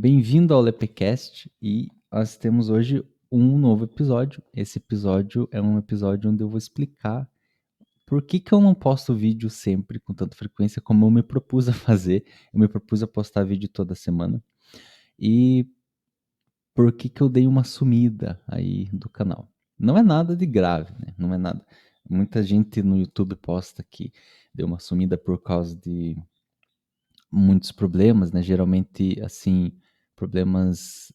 Bem-vindo ao LepeCast e nós temos hoje um novo episódio. Esse episódio é um episódio onde eu vou explicar por que eu não posto vídeo sempre com tanta frequência como eu me propus a fazer. Eu me propus a postar vídeo toda semana e por que eu dei uma sumida aí do canal. Não é nada de grave, né? Não é nada. Muita gente no YouTube posta que deu uma sumida por causa de muitos problemas, né? Geralmente, assim, problemas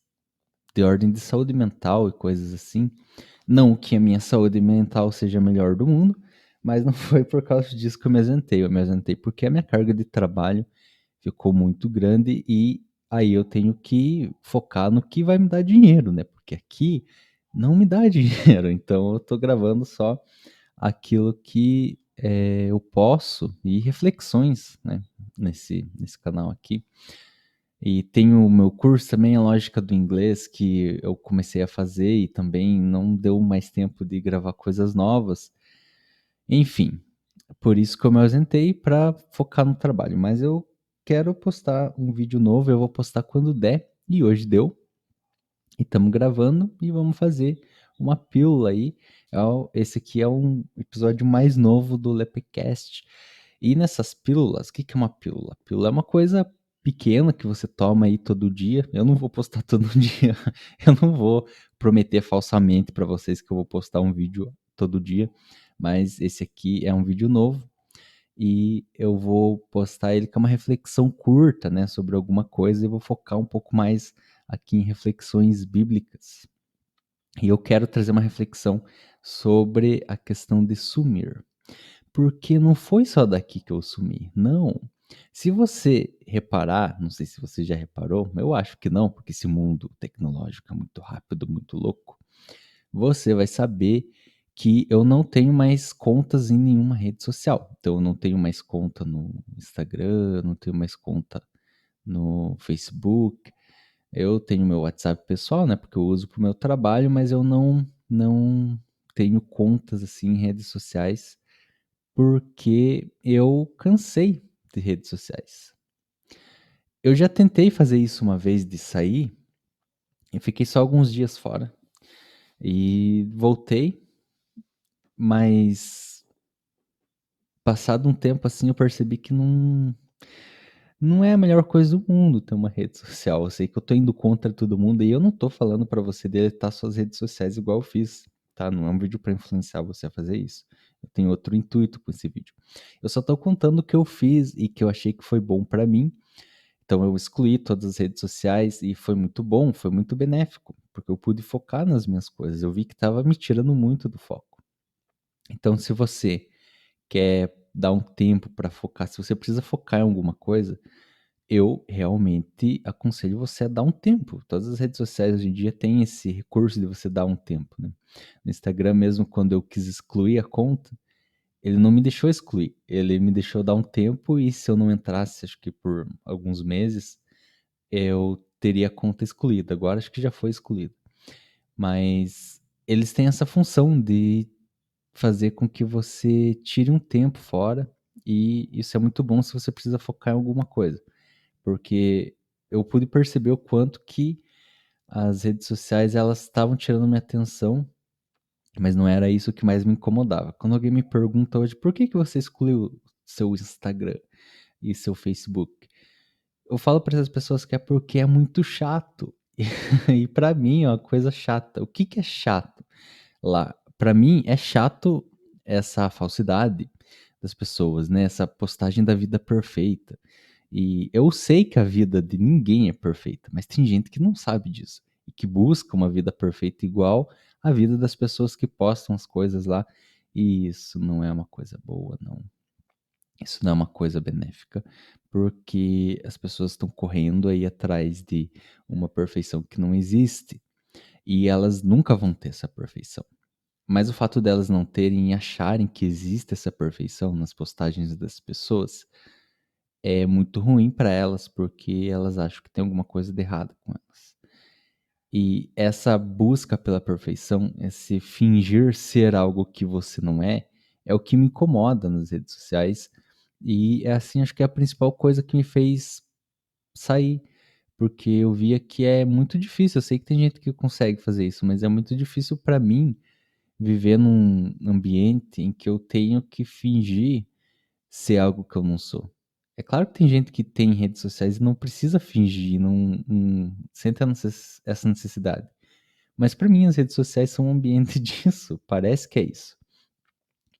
de ordem de saúde mental e coisas assim. Não que a minha saúde mental seja a melhor do mundo, mas não foi por causa disso que eu me ausentei. Eu me ausentei porque a minha carga de trabalho ficou muito grande e aí eu tenho que focar no que vai me dar dinheiro, né? Porque aqui não me dá dinheiro, então eu tô gravando só aquilo que eu posso e reflexões, né? Nesse canal aqui. E tenho o meu curso também, a lógica do inglês, que eu comecei a fazer e também não deu mais tempo de gravar coisas novas. Enfim, por isso que eu me ausentei para focar no trabalho. Mas eu quero postar um vídeo novo, eu vou postar quando der, e hoje deu. E estamos gravando e vamos fazer uma pílula aí. Esse aqui é um episódio mais novo do Lepecast. E nessas pílulas, o que é uma pílula? Pílula é uma coisa pequena que você toma aí todo dia. Eu não vou postar todo dia. Eu não vou prometer falsamente para vocês que eu vou postar um vídeo todo dia. Mas esse aqui é um vídeo novo e eu vou postar ele com uma reflexão curta, né, sobre alguma coisa e vou focar um pouco mais aqui em reflexões bíblicas. E eu quero trazer uma reflexão sobre a questão de sumir. Porque não foi só daqui que eu sumi, não. Se você reparar, não sei se você já reparou, eu acho que não, porque esse mundo tecnológico é muito rápido, muito louco. Você vai saber que eu não tenho mais contas em nenhuma rede social. Então, eu não tenho mais conta no Instagram, não tenho mais conta no Facebook. Eu tenho meu WhatsApp pessoal, né? Porque eu uso para o meu trabalho, mas eu não tenho contas assim em redes sociais porque eu cansei de redes sociais. Eu já tentei fazer isso uma vez de sair e fiquei só alguns dias fora e voltei, mas passado um tempo assim eu percebi que não é a melhor coisa do mundo ter uma rede social. Eu sei que eu tô indo contra todo mundo e eu não tô falando pra você deletar suas redes sociais igual eu fiz, tá? Não é um vídeo pra influenciar você a fazer isso. Eu tenho outro intuito com esse vídeo. Eu só tô contando o que eu fiz e que eu achei que foi bom pra mim. Então eu excluí todas as redes sociais e foi muito bom, foi muito benéfico, porque eu pude focar nas minhas coisas. Eu vi que estava me tirando muito do foco. Então, se você quer dar um tempo para focar, se você precisa focar em alguma coisa, eu realmente aconselho você a dar um tempo. Todas as redes sociais hoje em dia têm esse recurso de você dar um tempo, né? No Instagram mesmo, quando eu quis excluir a conta, ele não me deixou excluir, ele me deixou dar um tempo e se eu não entrasse, acho que por alguns meses, eu teria a conta excluída. Agora acho que já foi excluída. Mas eles têm essa função de fazer com que você tire um tempo fora e isso é muito bom se você precisa focar em alguma coisa, porque eu pude perceber o quanto que as redes sociais elas estavam tirando minha atenção, mas não era isso que mais me incomodava. Quando alguém me pergunta hoje por que você excluiu seu Instagram e seu Facebook, eu falo para essas pessoas que é porque é muito chato. E para mim é uma coisa chata. O que é chato lá? Para mim é chato essa falsidade das pessoas, né? Essa postagem da vida perfeita. E eu sei que a vida de ninguém é perfeita, mas tem gente que não sabe disso e que busca uma vida perfeita igual à vida das pessoas que postam as coisas lá. E isso não é uma coisa boa, não. Isso não é uma coisa benéfica, porque as pessoas estão correndo aí atrás de uma perfeição que não existe e elas nunca vão ter essa perfeição. Mas o fato delas não terem e acharem que existe essa perfeição nas postagens das pessoas é muito ruim para elas, porque elas acham que tem alguma coisa de errado com elas. E essa busca pela perfeição, esse fingir ser algo que você não é o que me incomoda nas redes sociais. E é assim, acho que é a principal coisa que me fez sair. porque eu via que é muito difícil. Eu sei que tem gente que consegue fazer isso, mas é muito difícil para mim viver num ambiente em que eu tenho que fingir ser algo que eu não sou. É claro que tem gente que tem redes sociais e não precisa fingir, não sente essa necessidade. Mas para mim as redes sociais são um ambiente disso, parece que é isso.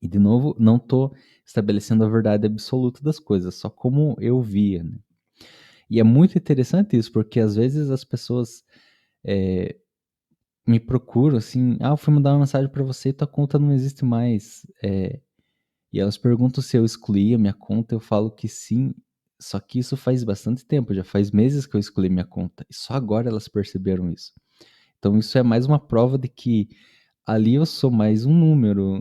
E de novo, não tô estabelecendo a verdade absoluta das coisas, só como eu via, né? E é muito interessante isso, porque às vezes as pessoas me procuram assim, eu fui mandar uma mensagem para você e tua conta não existe mais. E elas perguntam se eu excluí a minha conta, eu falo que sim, só que isso faz bastante tempo, já faz meses que eu excluí minha conta, e só agora elas perceberam isso. Então isso é mais uma prova de que ali eu sou mais um número,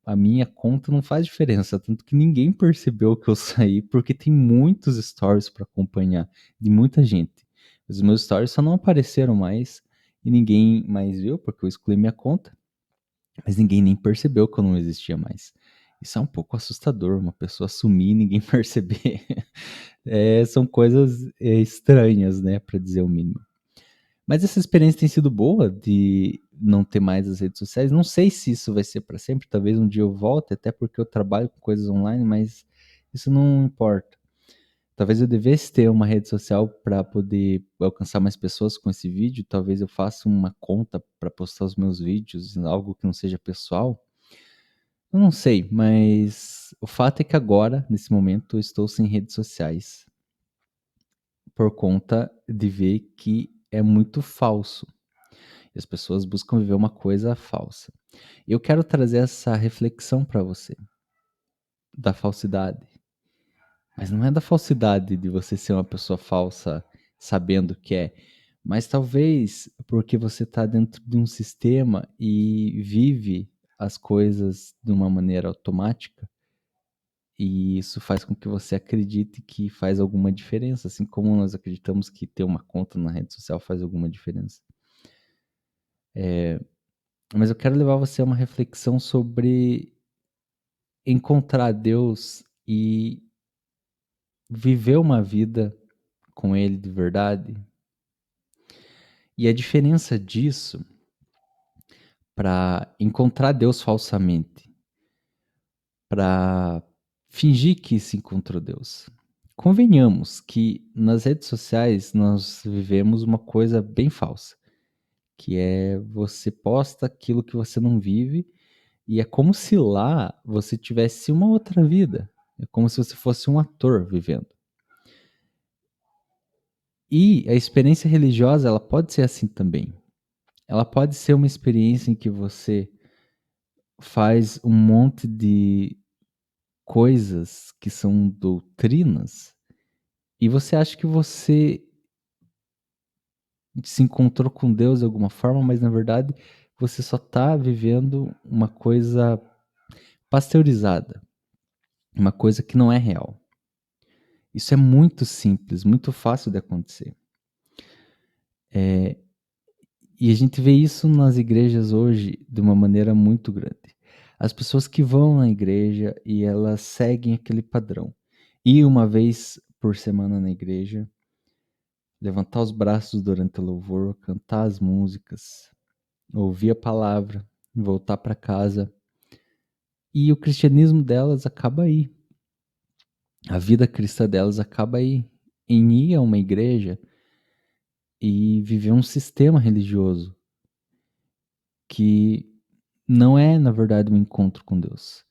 a minha conta não faz diferença, tanto que ninguém percebeu que eu saí, porque tem muitos stories para acompanhar, de muita gente. Os meus stories só não apareceram mais, e ninguém mais viu, porque eu excluí minha conta, mas ninguém nem percebeu que eu não existia mais. Isso é um pouco assustador, uma pessoa sumir e ninguém perceber. São coisas estranhas, né, para dizer o mínimo. Mas essa experiência tem sido boa de não ter mais as redes sociais. Não sei se isso vai ser para sempre. Talvez um dia eu volte, até porque eu trabalho com coisas online, mas isso não importa. Talvez eu devesse ter uma rede social para poder alcançar mais pessoas com esse vídeo. Talvez eu faça uma conta para postar os meus vídeos, algo que não seja pessoal. Eu não sei, mas o fato é que agora, nesse momento, eu estou sem redes sociais por conta de ver que é muito falso. E as pessoas buscam viver uma coisa falsa. Eu quero trazer essa reflexão para você da falsidade. Mas não é da falsidade de você ser uma pessoa falsa sabendo que é, mas talvez porque você está dentro de um sistema e vive as coisas de uma maneira automática, e isso faz com que você acredite que faz alguma diferença, assim como nós acreditamos que ter uma conta na rede social faz alguma diferença. Mas eu quero levar você a uma reflexão sobre encontrar Deus e viver uma vida com Ele de verdade. E a diferença disso para encontrar Deus falsamente, para fingir que se encontrou Deus. Convenhamos que nas redes sociais nós vivemos uma coisa bem falsa, que é você posta aquilo que você não vive e é como se lá você tivesse uma outra vida. É como se você fosse um ator vivendo. E a experiência religiosa, ela pode ser assim também. Ela pode ser uma experiência em que você faz um monte de coisas que são doutrinas e você acha que você se encontrou com Deus de alguma forma, mas na verdade você só está vivendo uma coisa pasteurizada, uma coisa que não é real. Isso é muito simples, muito fácil de acontecer. E a gente vê isso nas igrejas hoje de uma maneira muito grande. As pessoas que vão na igreja e elas seguem aquele padrão. Ir uma vez por semana na igreja, levantar os braços durante o louvor, cantar as músicas, ouvir a palavra, voltar para casa. E o cristianismo delas acaba aí. A vida cristã delas acaba aí. Em ir a uma igreja e viver um sistema religioso que não é, na verdade, um encontro com Deus.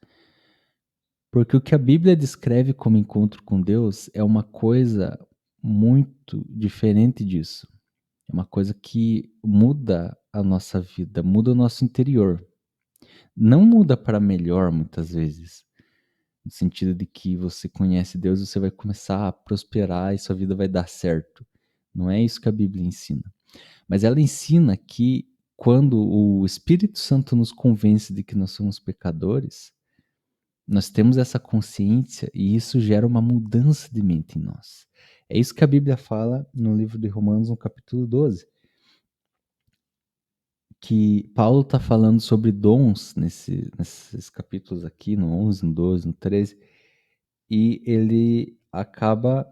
Porque o que a Bíblia descreve como encontro com Deus é uma coisa muito diferente disso. É uma coisa que muda a nossa vida, muda o nosso interior. Não muda para melhor, muitas vezes, no sentido de que você conhece Deus e você vai começar a prosperar e sua vida vai dar certo. Não é isso que a Bíblia ensina. Mas ela ensina que quando o Espírito Santo nos convence de que nós somos pecadores, nós temos essa consciência e isso gera uma mudança de mente em nós. É isso que a Bíblia fala no livro de Romanos, no capítulo 12, que Paulo está falando sobre dons nesses capítulos aqui, no 11, no 12, no 13, e ele acaba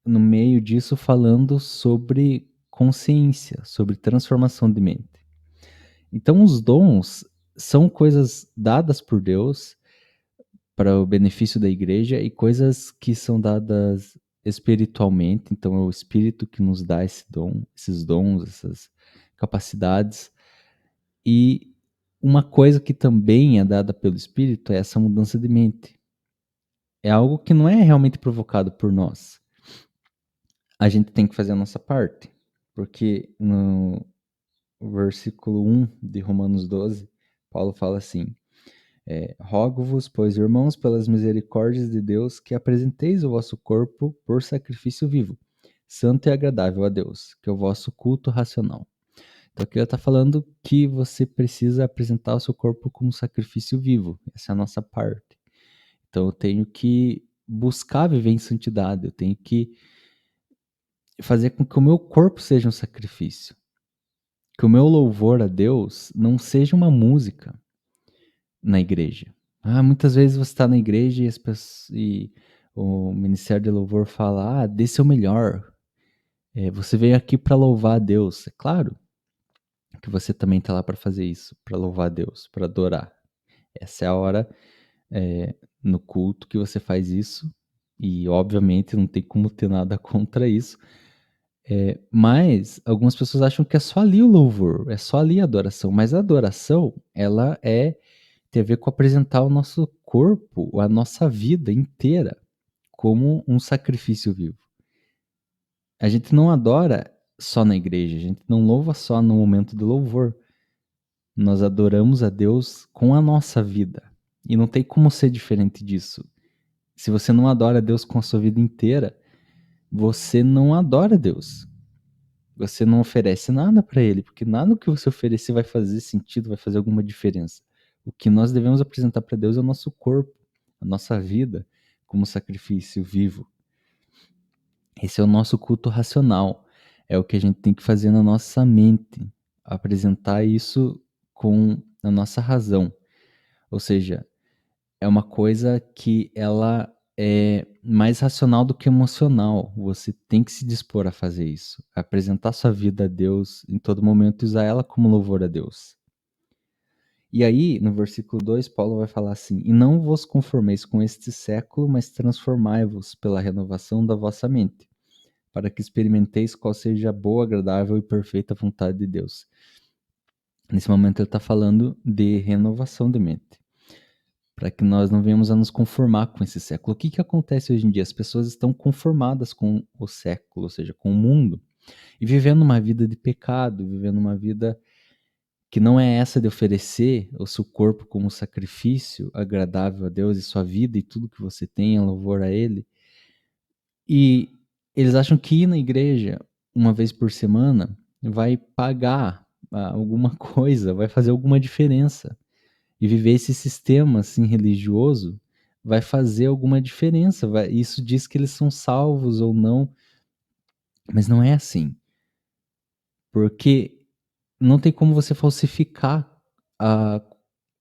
no meio disso falando sobre consciência, sobre transformação de mente. Então, os dons são coisas dadas por Deus para o benefício da igreja e coisas que são dadas espiritualmente. Então, é o Espírito que nos dá esse dom, esses dons, essas capacidades. E uma coisa que também é dada pelo Espírito é essa mudança de mente. É algo que não é realmente provocado por nós. A gente tem que fazer a nossa parte. Porque no versículo 1 de Romanos 12, Paulo fala assim: rogo-vos, pois, irmãos, pelas misericórdias de Deus, que apresenteis o vosso corpo por sacrifício vivo, santo e agradável a Deus, que é o vosso culto racional. Então aqui ele está falando que você precisa apresentar o seu corpo como sacrifício vivo. Essa é a nossa parte. Então eu tenho que buscar viver em santidade. Eu tenho que fazer com que o meu corpo seja um sacrifício. Que o meu louvor a Deus não seja uma música na igreja. Muitas vezes você está na igreja e o Ministério de Louvor fala: dê seu melhor. Você veio aqui para louvar a Deus. É claro que você também está lá para fazer isso, para louvar a Deus, para adorar. Essa é a hora no culto que você faz isso, e obviamente não tem como ter nada contra isso. Mas algumas pessoas acham que é só ali o louvor, é só ali a adoração. Mas a adoração, ela tem a ver com apresentar o nosso corpo, a nossa vida inteira, como um sacrifício vivo. A gente não adora só na igreja, a gente não louva só no momento do louvor. Nós adoramos a Deus com a nossa vida. E não tem como ser diferente disso. Se você não adora a Deus com a sua vida inteira, você não adora a Deus. Você não oferece nada para Ele, porque nada que você oferecer vai fazer sentido, vai fazer alguma diferença. O que nós devemos apresentar para Deus é o nosso corpo, a nossa vida, como sacrifício vivo. Esse é o nosso culto racional. É o que a gente tem que fazer na nossa mente. Apresentar isso com a nossa razão. Ou seja, é uma coisa que ela é mais racional do que emocional. Você tem que se dispor a fazer isso. A apresentar sua vida a Deus em todo momento e usar ela como louvor a Deus. E aí, no versículo 2, Paulo vai falar assim: e não vos conformeis com este século, mas transformai-vos pela renovação da vossa mente, para que experimenteis qual seja a boa, agradável e perfeita vontade de Deus. Nesse momento ele está falando de renovação de mente, para que nós não venhamos a nos conformar com esse século. O que acontece hoje em dia? As pessoas estão conformadas com o século, ou seja, com o mundo, e vivendo uma vida de pecado, vivendo uma vida que não é essa de oferecer o seu corpo como sacrifício agradável a Deus, e sua vida e tudo que você tem é louvor a Ele. E eles acham que ir na igreja uma vez por semana vai pagar alguma coisa, vai fazer alguma diferença. E viver esse sistema assim religioso vai fazer alguma diferença. Isso diz que eles são salvos ou não, mas não é assim. Porque não tem como você falsificar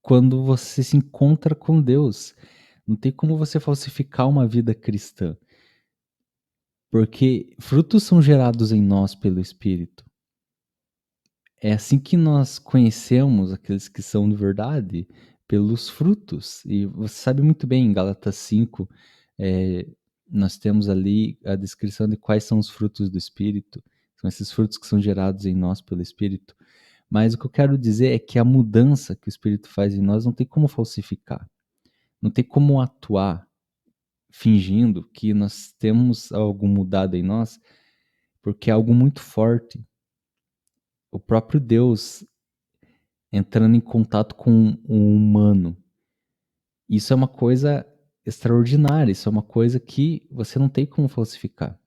quando você se encontra com Deus. Não tem como você falsificar uma vida cristã. Porque frutos são gerados em nós pelo Espírito. É assim que nós conhecemos aqueles que são de verdade, pelos frutos. E você sabe muito bem, em Gálatas 5, nós temos ali a descrição de quais são os frutos do Espírito. São esses frutos que são gerados em nós pelo Espírito. Mas o que eu quero dizer é que a mudança que o Espírito faz em nós não tem como falsificar. Não tem como atuar fingindo que nós temos algo mudado em nós, porque é algo muito forte. O próprio Deus entrando em contato com o humano. Isso é uma coisa extraordinária, isso é uma coisa que você não tem como falsificar.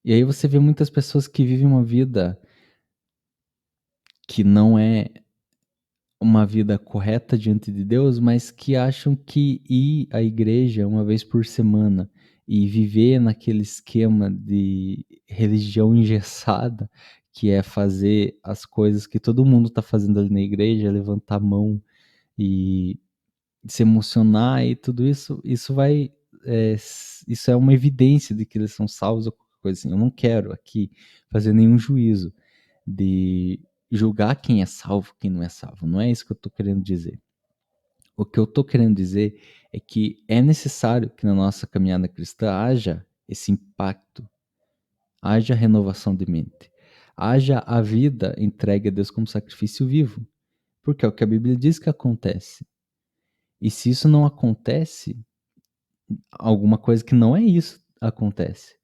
E aí você vê muitas pessoas que vivem uma vida que não é uma vida correta diante de Deus, mas que acham que ir à igreja uma vez por semana e viver naquele esquema de religião engessada, que é fazer as coisas que todo mundo está fazendo ali na igreja, levantar a mão e se emocionar e tudo isso, isso vai isso é uma evidência de que eles são salvos ou qualquer coisa assim. Eu não quero aqui fazer nenhum juízo de julgar quem é salvo, quem não é salvo. Não é isso que eu estou querendo dizer. O que eu estou querendo dizer é que é necessário que na nossa caminhada cristã haja esse impacto, haja renovação de mente, haja a vida entregue a Deus como sacrifício vivo, porque é o que a Bíblia diz que acontece. E se isso não acontece, alguma coisa que não é isso acontece.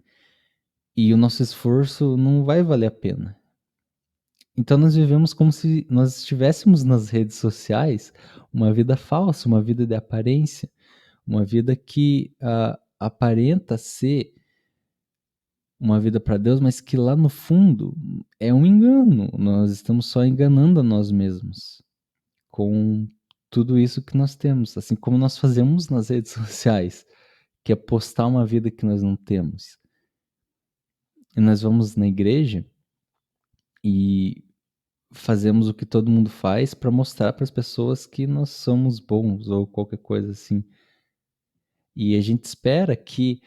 E o nosso esforço não vai valer a pena. Então nós vivemos como se nós estivéssemos nas redes sociais, uma vida falsa, uma vida de aparência, uma vida que aparenta ser uma vida para Deus, mas que lá no fundo é um engano. Nós estamos só enganando a nós mesmos com tudo isso que nós temos, assim como nós fazemos nas redes sociais, que é postar uma vida que nós não temos. E nós vamos na igreja e fazemos o que todo mundo faz para mostrar para as pessoas que nós somos bons ou qualquer coisa assim. E a gente espera que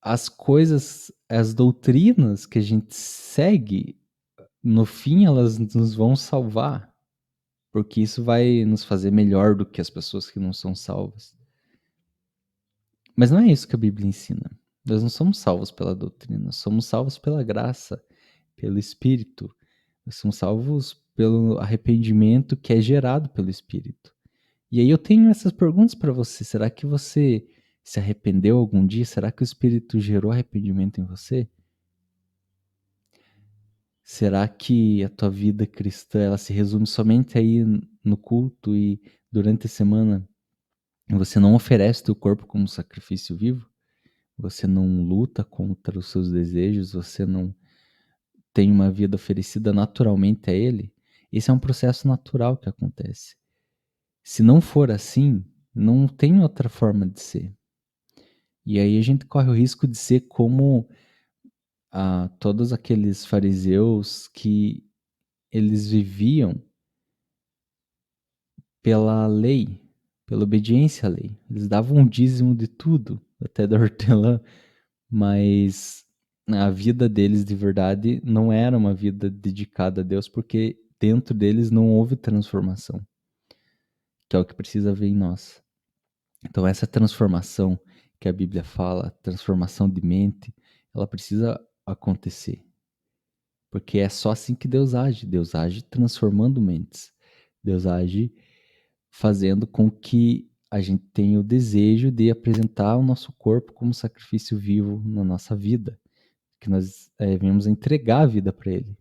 as coisas, as doutrinas que a gente segue, no fim elas nos vão salvar, porque isso vai nos fazer melhor do que as pessoas que não são salvas. Mas não é isso que a Bíblia ensina. Nós não somos salvos pela doutrina, nós somos salvos pela graça, pelo Espírito. Nós somos salvos pelo arrependimento que é gerado pelo Espírito. E aí eu tenho essas perguntas para você. Será que você se arrependeu algum dia? Será que o Espírito gerou arrependimento em você? Será que a tua vida cristã ela se resume somente aí no culto e durante a semana você não oferece teu corpo como sacrifício vivo? Você não luta contra os seus desejos? Você não tem uma vida oferecida naturalmente a Ele? Esse é um processo natural que acontece. Se não for assim, não tem outra forma de ser. E aí a gente corre o risco de ser como todos aqueles fariseus que eles viviam pela lei, pela obediência à lei. Eles davam um dízimo de tudo, até da hortelã, mas a vida deles de verdade não era uma vida dedicada a Deus, porque dentro deles não houve transformação, que é o que precisa haver em nós. Então essa transformação que a Bíblia fala, transformação de mente, ela precisa acontecer. Porque é só assim que Deus age. Deus age transformando mentes. Deus age fazendo com que a gente tenha o desejo de apresentar o nosso corpo como sacrifício vivo na nossa vida. Que nós venhamos a entregar a vida para Ele.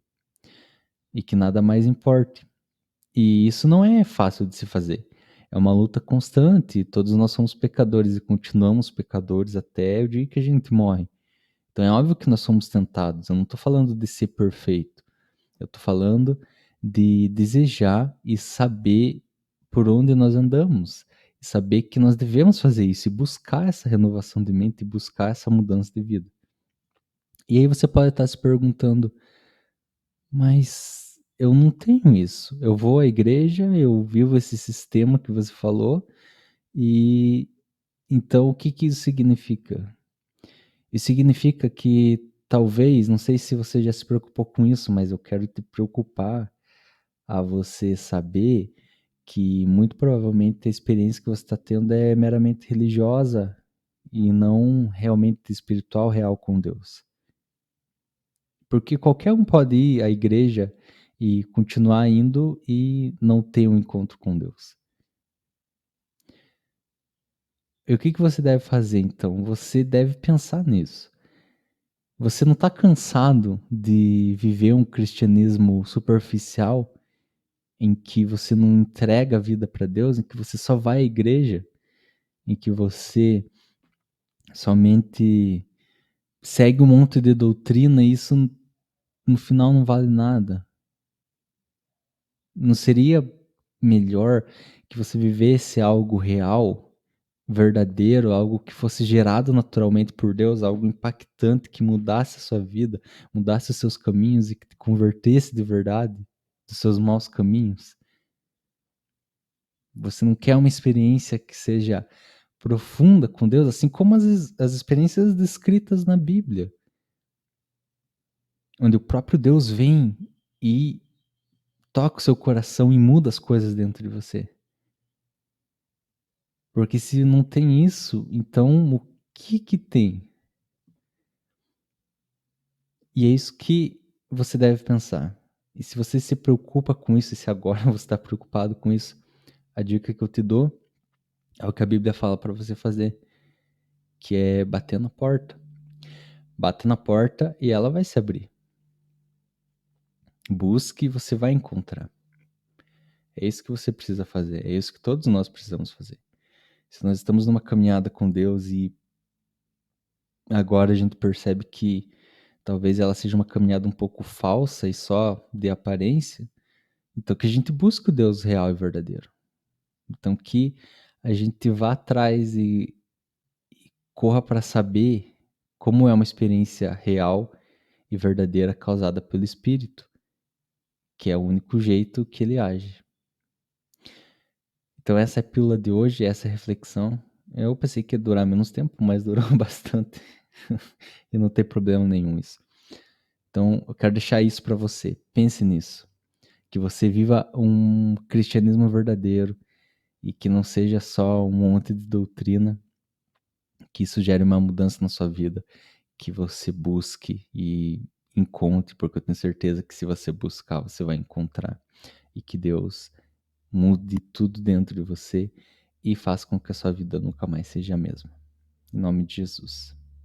E que nada mais importe. E isso não é fácil de se fazer. É uma luta constante. Todos nós somos pecadores e continuamos pecadores até o dia que a gente morre. Então é óbvio que nós somos tentados. Eu não estou falando de ser perfeito. Eu estou falando de desejar e saber por onde nós andamos. E saber que nós devemos fazer isso e buscar essa renovação de mente e buscar essa mudança de vida. E aí você pode estar se perguntando, mas eu não tenho isso. Eu vou à igreja, eu vivo esse sistema que você falou, e então o que que isso significa? Isso significa que talvez, não sei se você já se preocupou com isso, mas eu quero te preocupar a você saber que muito provavelmente a experiência que você está tendo é meramente religiosa e não realmente espiritual, real com Deus. Porque qualquer um pode ir à igreja e continuar indo e não ter um encontro com Deus. E o que que você deve fazer então? Você deve pensar nisso. Você não está cansado de viver um cristianismo superficial em que você não entrega a vida para Deus, em que você só vai à igreja, em que você somente segue um monte de doutrina e isso no final não vale nada? Não seria melhor que você vivesse algo real, verdadeiro, algo que fosse gerado naturalmente por Deus, algo impactante que mudasse a sua vida, mudasse os seus caminhos e que te convertesse de verdade dos seus maus caminhos? Você não quer uma experiência que seja profunda com Deus, assim como as experiências descritas na Bíblia, onde o próprio Deus vem e toca o seu coração e muda as coisas dentro de você. Porque se não tem isso, então o que tem? E é isso que você deve pensar. E se você se preocupa com isso, e se agora você está preocupado com isso, a dica que eu te dou é o que a Bíblia fala para você fazer, que é bater na porta. Bate na porta e ela vai se abrir. Busque e você vai encontrar. É isso que você precisa fazer, é isso que todos nós precisamos fazer. Se nós estamos numa caminhada com Deus e agora a gente percebe que talvez ela seja uma caminhada um pouco falsa e só de aparência, então que a gente busque o Deus real e verdadeiro. Então que a gente vá atrás e corra para saber como é uma experiência real e verdadeira causada pelo Espírito, que é o único jeito que ele age. Então essa é a pílula de hoje, essa reflexão. Eu pensei que ia durar menos tempo, mas durou bastante. E não tem problema nenhum isso. Então eu quero deixar isso para você. Pense nisso. Que você viva um cristianismo verdadeiro e que não seja só um monte de doutrina, que isso gere uma mudança na sua vida, que você busque e encontre, porque eu tenho certeza que se você buscar, você vai encontrar. E que Deus mude tudo dentro de você e faça com que a sua vida nunca mais seja a mesma. Em nome de Jesus.